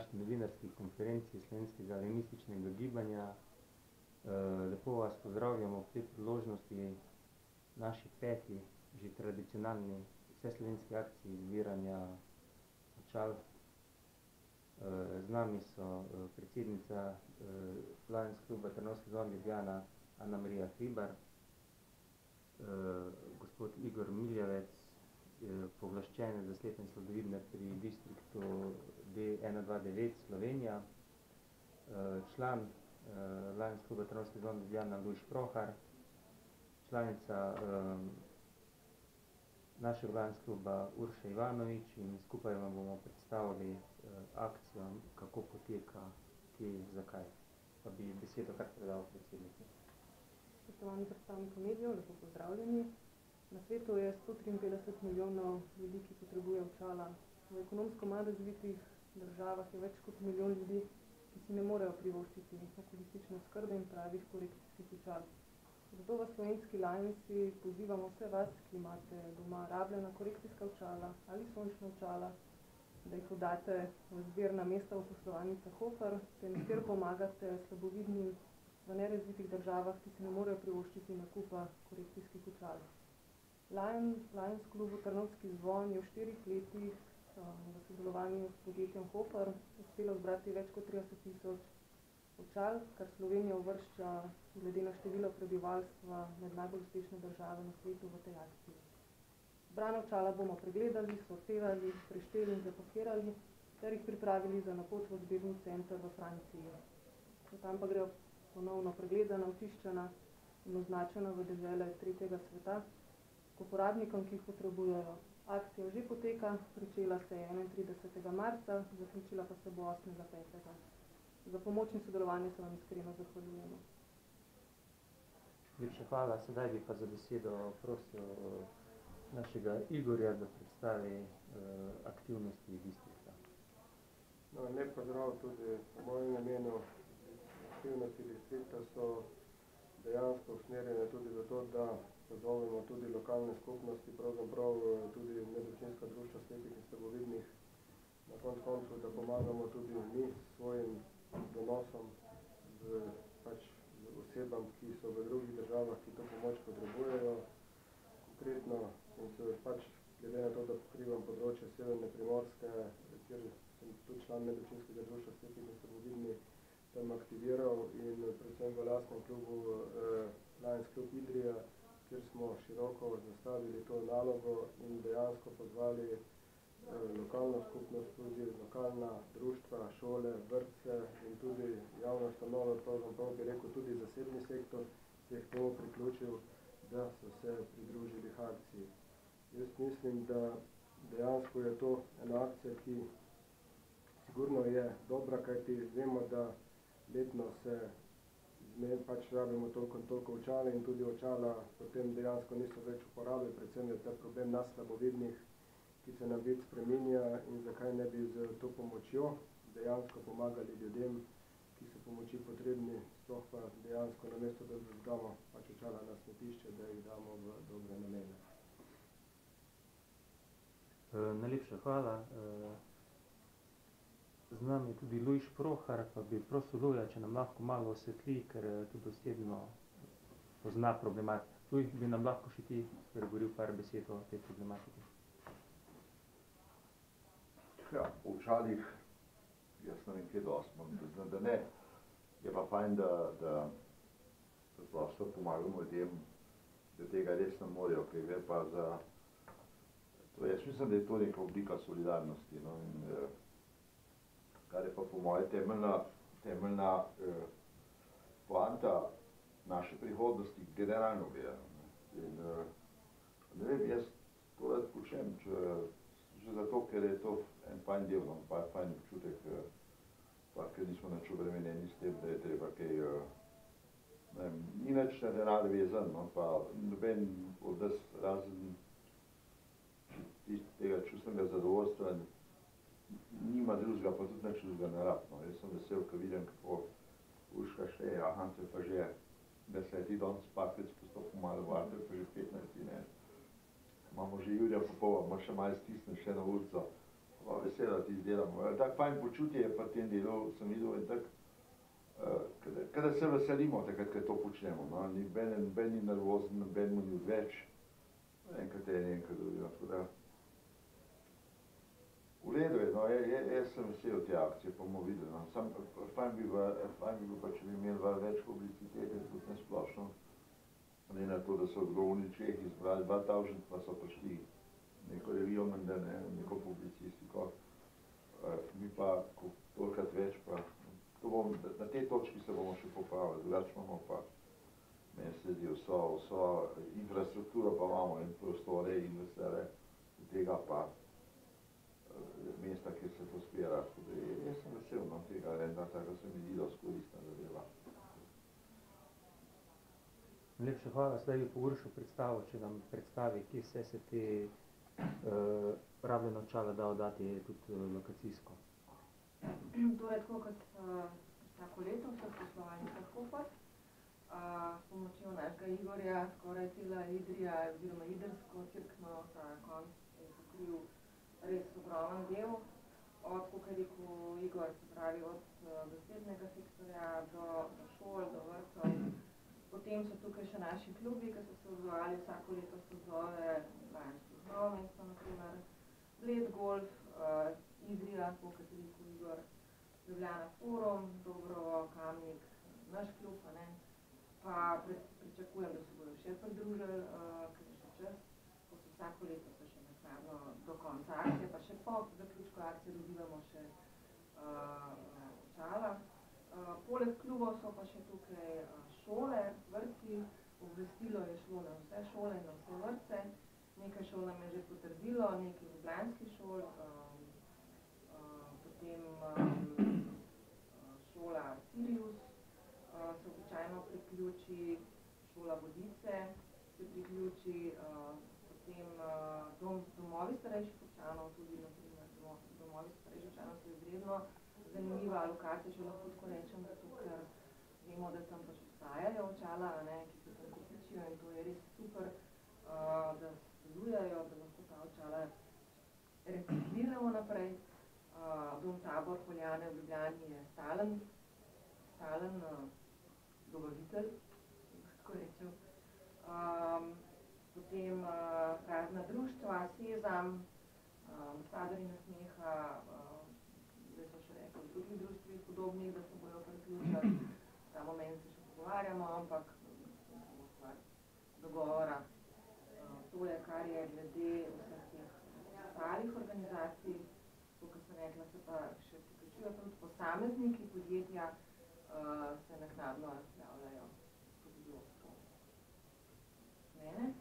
današnji novinarski konferenci Slovenskega lingvističnega gibanja. Lepo vas pozdravljamo ob tej priložnosti naši peti, že tradicionalni vseslovenski akciji zbiranja očal. Z nami so predsednica Lions kluba Trnovski zvon Ljubljana Ana-Marija Hribar, gospod Igor Miljavec, pooblaščenec za slepe in slabovidne pri distriktu D129 Slovenija, član Lions kluba Trnovski zvon Ljubljana Luš Prohar, članica našega Lions kluba Urša Ivanovič, in skupaj vam bomo predstavili akcijo, kako poteka, kje, zakaj. Pa bi besedo kar predal predsednici. Spoštovani predstavniki medijev, lepo pozdravljeni. Na svetu je 153 milijonov ljudi, ki potrebuje očala. V ekonomsko manj razvitih državah je več kot milijon ljudi, ki si ne morejo privoščiti okulistične oskrbe in pravih korekcijskih očal. Zato v slovenski Lionsi pozivamo vse vas, ki imate doma rabljena korekcijska očala ali sončna očala, da jih oddate v zbirna mesta v poslovalnica Hofer, ter nikjer pomagate slabovidnim v nerazvitih državah, ki si ne morejo privoščiti nakupa korekcijskih očal. Lions klubu Trnovski zvon je v 4 letih v sodelovanju s podjetjem Hofer uspelo zbrati več kot 30 000 očal, kar Slovenijo uvršča glede na število prebivalstva med najbolj uspešne države na svetu v tej akciji. Zbrana očala bomo pregledali, sortirali, prešteli in zapakirali ter jih pripravili za napot v zbirni center v Franciji. Tam pa grejo ponovno pregledana, očiščena in označena v dežele tretjega sveta k uporabnikom, ki jih potrebujejo. Akcija že poteka, pričela se je 31. marca, zaključila pa se bo 8. 5. Za pomoč in sodelovanje se vam iskreno zahvaljujemo. Lepša hvala. Sedaj bi pa za besedo prosil našega Igorja, da predstavi aktivnosti distrikta. Lep pozdrav tudi v mojem imenu. Aktivnosti distrikta so dejansko usmerjene tudi zato, da pozovemo tudi lokalne skupnosti, pravzaprav tudi medobčinska društva slepih in slabovidnih, na koncu, da pomagamo tudi mi s svojim donosom z osebam, ki so v drugih državah, ki to pomoč potrebujejo. Konkretno sem se glede na to, da pokrivam področje Severne Primorske, kjer sem tudi član medobčinskega društva slepih in slabovidnih, tam aktiviral in predvsem v lastnem klubu Lions klub Idrija, kjer smo široko zastavili to nalogo in dejansko pozvali lokalno skupnost, tudi lokalna društva, šole, vrtce in tudi javne ustanove, pravzaprav bi rekel tudi zasebni sektor, se je k temu priključil, da so se pridružili akciji. Jaz mislim, da dejansko je to ena akcija, ki sigurno je dobra, kajti vemo, da letno se rabimo toliko in toliko očal in tudi očala potem dejansko niso več uporabe, predvsem je ta problem nas slabovidnih, ki se nam vid spreminja, in zakaj ne bi z to pomočjo dejansko pomagali ljudem, ki so pomoči potrebni, sploh pa dejansko namesto, da damo očala na smetišče, da jih damo v dobre namene. Najlepša hvala. Z nami je tudi Luš Prohar, pa bi prosil Luja, če nam lahko malo osvetli, ker tudi osebno pozna problematiko. Luj, bi nam lahko še ti spregovoril par besed o tej problematiki? Ja, o očalih, jaz ne vem, kje dosti, moram priznati, da ne. Je pa fajn, da preprosto pomagamo ljudem, da tega res ne morejo, ker gre pa za... Jaz mislim, da je to neka oblika solidarnosti, no, in kar je pa po moje temeljna poanta naše prihodnosti generalno gledano. In ne vem, jaz to rad počnem, že zato, ker je to en fajn del, no, fajn občutek, ker nismo nič obremenjeni s tem, da je treba kaj, ne vem, ni nič na denar vezan, no, pa noben od nas razen tega čustvenega zadovoljstva nima drugega, pa tudi nič drugega ne rab, no. Jaz sem vesel, ko vidim, kako Urška šteje, to je pa že 10 danes parkrat postopno malo varto, je pa že 15, ne. Imamo že Jurija Popova, ima še malo stisne še na ulico, Pa veselo ti izdelamo. Tak fajn počutje je pa tem delu, sem videl, in tak, kada se veselimo takrat, kad to počnemo, no, noben ni nervozen, noben mu ni odveč, enkrat je enkrat drugi, tako da. V redu je, no, jaz sem vesel te akcije, pa bomo videli, no, sam fajn bi bilo pa, če bi imeli več publicitete, tudi nesplošno, ne na to, da so odgovorni Čehi izbrali 2000, pa so prišli neko revijo, menda ne, neko publicistiko, mi pa tolikrat več, pa na tej točki se bomo še popravili, drugače imamo pa, meni se zdi vso infrastrukturo pa imamo in prostore in vesele, od tega pa mesta, kjer se to spira, jaz sem vesel, no, tega ena, tako se mi zdi dosti koristna zadeva. Najlepša hvala, zdaj bi pogrešal predstavo, če nam predstavi, kje vse se te rabljena očala da oddati tudi lokacijsko. Torej, tako kot vsako leto vseh poslovalnicah Hofer, s pomočjo našega Igorja, skoraj cela Idrija oziroma Idrsko cirkno ta konc je pokril res ogromen del, od, kot je rekel Igor, se pravi od zasebnega sektorja do šol, do vrtcev. Potem so tukaj še naši klubi, ki so se odzvali, vsako leto se odzove Ljubljansko novo mesto, na primer, Bled Golf, Idrija, kot je rekel Igor, Ljubljana Forum, Dobrovo, Kamnik, naš klub, ne. Pa pričakujem, da se bodo še pridružili, ker je še čas, ko so vsako leto se še naknadno do konca akcije, pa še po zaključku akcije dobivamo še očala. Poleg klubov so pa še tukaj šole, vrtci, obvestilo je šlo na vse šole in na vse vrtce, nekaj šol nam je že potrdilo, nekaj ljubljanskih šol, potem šola Sirius se običajno priključi, šola Vodice se priključi, potem domovi starejših občanov, tudi na primer domovi starejših občanov so izredno zanimiva lokacija, če lahko tako rečem, zato ker vemo, da tam pač obstajajo očala, ne, ki se tam kopičijo in to je res super, da delujejo, da lahko ta očala recikliramo naprej. Dom Tabor Poljane v Ljubljani je stalen dobavitelj, tako rečem. Potem razna društva, Sezam, Ambasadorji nasmeha, zdaj so še rekli v drugih društvih podobnih, da se bojo priključili. Ta moment se še pogovarjamo, ampak samo stvar dogovora. To je, kar je glede vseh teh ostalih organizacij, to, kar sem rekla, se pa še priključujo tudi posamezniki, podjetja se naknadno razpravljajo tudi do mene.